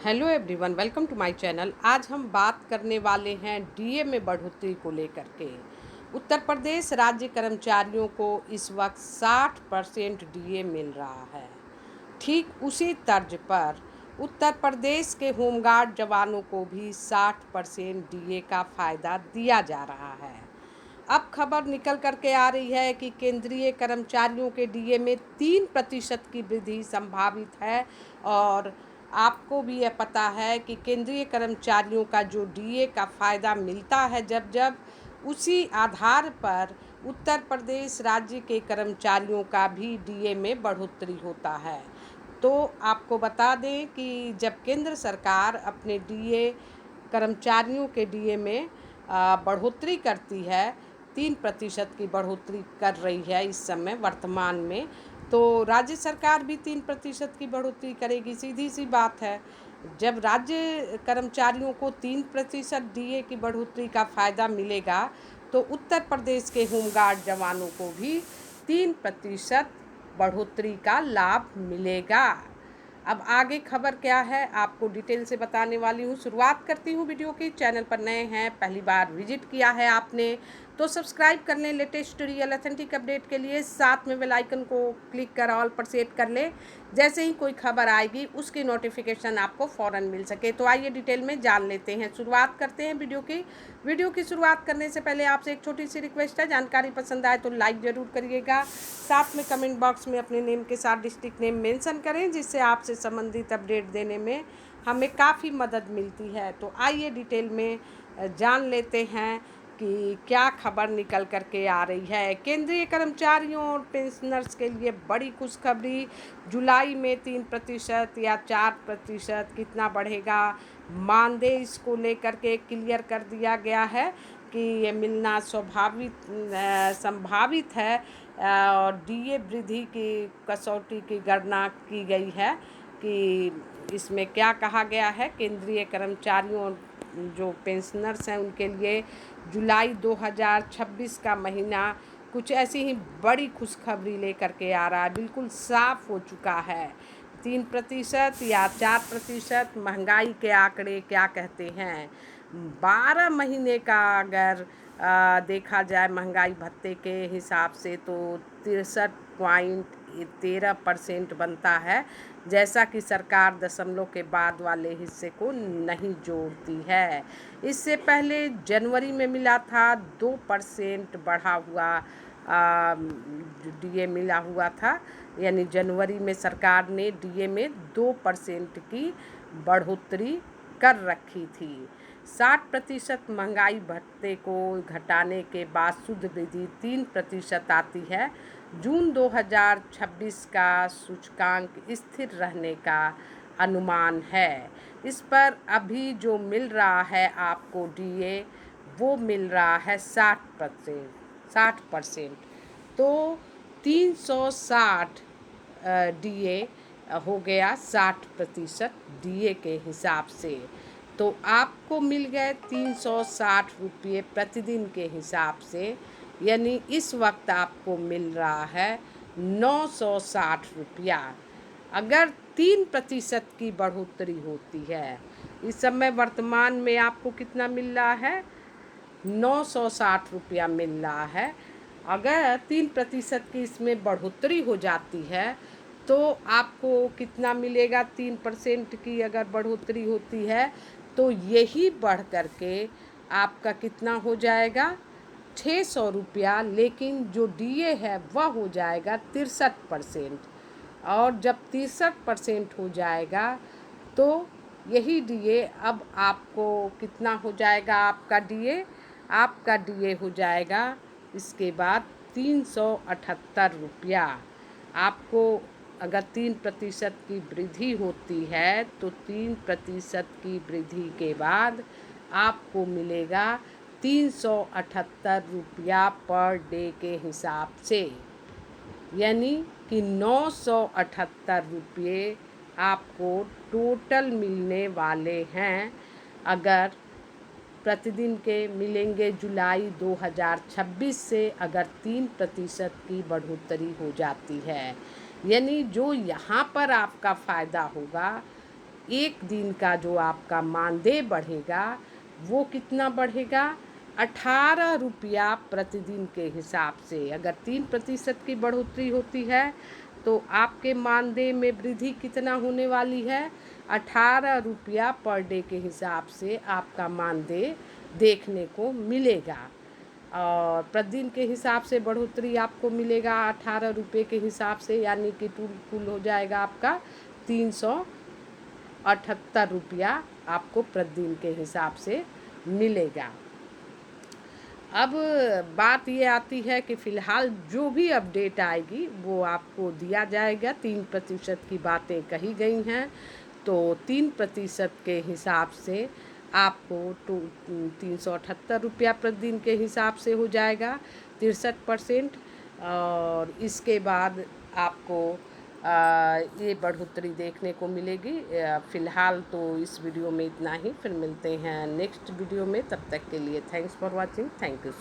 Hello everyone, welcome to my channel. आज हम बात करने वाले हैं डीए में बढ़ोतरी को लेकर के। उत्तर प्रदेश राज्य कर्मचारियों को इस वक्त 60% डीए मिल रहा है। ठीक उसी तर्ज पर उत्तर प्रदेश के होमगार्ड जवानों को भी 60% डीए का फ़ायदा दिया जा रहा है। अब खबर निकल कर के आ रही है कि केंद्रीय कर्मचारियों के डीए में 3% की वृद्धि संभावित है। और आपको भी यह पता है कि केंद्रीय कर्मचारियों का जो डीए का फ़ायदा मिलता है, जब जब उसी आधार पर उत्तर प्रदेश राज्य के कर्मचारियों का भी डीए में बढ़ोतरी होता है। तो आपको बता दें कि जब केंद्र सरकार अपने डीए कर्मचारियों के डीए में बढ़ोतरी करती है, 3% की बढ़ोतरी कर रही है इस समय वर्तमान में, तो राज्य सरकार भी 3% की बढ़ोतरी करेगी। सीधी सी बात है, जब राज्य कर्मचारियों को 3% डीए की बढ़ोतरी का फ़ायदा मिलेगा तो उत्तर प्रदेश के होमगार्ड जवानों को भी 3% बढ़ोतरी का लाभ मिलेगा। अब आगे खबर क्या है आपको डिटेल से बताने वाली हूँ। शुरुआत करती हूँ वीडियो की। चैनल पर नए हैं, पहली बार विजिट किया है आपने तो सब्सक्राइब कर लें लेटेस्ट रियल ऑथेंटिक अपडेट के लिए। साथ में बेल आइकन को क्लिक कर ऑल पर सेट कर लें, जैसे ही कोई खबर आएगी उसकी नोटिफिकेशन आपको फ़ौरन मिल सके। तो आइए डिटेल में जान लेते हैं। शुरुआत करते हैं वीडियो की शुरुआत करने से पहले आपसे एक छोटी सी रिक्वेस्ट है, जानकारी पसंद आए तो लाइक ज़रूर करिएगा। साथ में कमेंट बॉक्स में अपने नेम के साथ डिस्ट्रिक्ट नेम मेंशन करें, जिससे आपसे संबंधित अपडेट देने में हमें काफ़ी मदद मिलती है। तो आइए डिटेल में जान लेते हैं कि क्या खबर निकल कर के आ रही है। केंद्रीय कर्मचारियों और पेंशनर्स के लिए बड़ी खुशखबरी। जुलाई में 3% या 4% कितना बढ़ेगा मानदेय, इसको लेकर के क्लियर कर दिया गया है कि ये मिलना संभावित है। और डीए वृद्धि की कसौटी की गणना की गई है कि इसमें क्या कहा गया है। केंद्रीय कर्मचारियों और जो पेंशनर्स हैं उनके लिए जुलाई 2026 का महीना कुछ ऐसी ही बड़ी खुशखबरी लेकर के आ रहा है। बिल्कुल साफ हो चुका है। 3% या 4%, महंगाई के आंकड़े क्या कहते हैं। 12 महीने का अगर देखा जाए महंगाई भत्ते के हिसाब से तो 63.13% बनता है, जैसा कि सरकार दशमलव के बाद वाले हिस्से को नहीं जोड़ती है। इससे पहले जनवरी में मिला था 2% बढ़ा हुआ डीए मिला हुआ था, यानी जनवरी में सरकार ने डीए में 2% की बढ़ोतरी कर रखी थी। 60% महंगाई भत्ते को घटाने के बाद शुद्ध वृद्धि 3% आती है। जून 2026 का सूचकांक स्थिर रहने का अनुमान है। इस पर अभी जो मिल रहा है आपको डीए, वो मिल रहा है 60%। तो 360 डीए हो गया 60% डीए के हिसाब से। तो आपको मिल गए 360 रुपये प्रतिदिन के हिसाब से, यानी इस वक्त आपको मिल रहा है 960 रुपया। अगर 3% की बढ़ोतरी होती है, इस समय वर्तमान में आपको कितना मिल रहा है, 960 रुपया मिल रहा है। अगर 3% की इसमें बढ़ोतरी हो जाती है तो आपको कितना मिलेगा। 3% की अगर बढ़ोतरी होती है तो यही बढ़ कर के आपका कितना हो जाएगा, 600 रुपया। लेकिन जो डीए है वह हो जाएगा 63%। और जब 63% हो जाएगा तो यही डीए अब आपको कितना हो जाएगा, आपका डीए हो जाएगा इसके बाद 378 रुपया। आपको अगर 3% की वृद्धि होती है तो 3% की वृद्धि के बाद आपको मिलेगा 378 रुपया पर डे के हिसाब से, यानी कि 978 रुपये आपको टोटल मिलने वाले हैं। अगर प्रतिदिन के मिलेंगे जुलाई 2026 से, अगर 3% की बढ़ोतरी हो जाती है, यानी जो यहाँ पर आपका फ़ायदा होगा एक दिन का जो आपका मानदेय बढ़ेगा वो कितना बढ़ेगा? 18 रुपया प्रतिदिन के हिसाब से। अगर 3% की बढ़ोतरी होती है तो आपके मानदेय में वृद्धि कितना होने वाली है? 18 रुपया पर डे के हिसाब से आपका मानदेय देखने को मिलेगा। और प्रतिदिन के हिसाब से बढ़ोतरी आपको मिलेगा 18 रुपये के हिसाब से, यानी कि कुल हो जाएगा आपका 378 रुपया आपको प्रतिदिन के हिसाब से मिलेगा। अब बात ये आती है कि फ़िलहाल जो भी अपडेट आएगी वो आपको दिया जाएगा। 3% की बातें कही गई हैं, तो 3% के हिसाब से आपको 378 रुपया प्रतिदिन के हिसाब से हो जाएगा 63%। और इसके बाद आपको ये बढ़ोतरी देखने को मिलेगी। फ़िलहाल तो इस वीडियो में इतना ही, फिर मिलते हैं नेक्स्ट वीडियो में। तब तक के लिए thanks for watching. Thank you so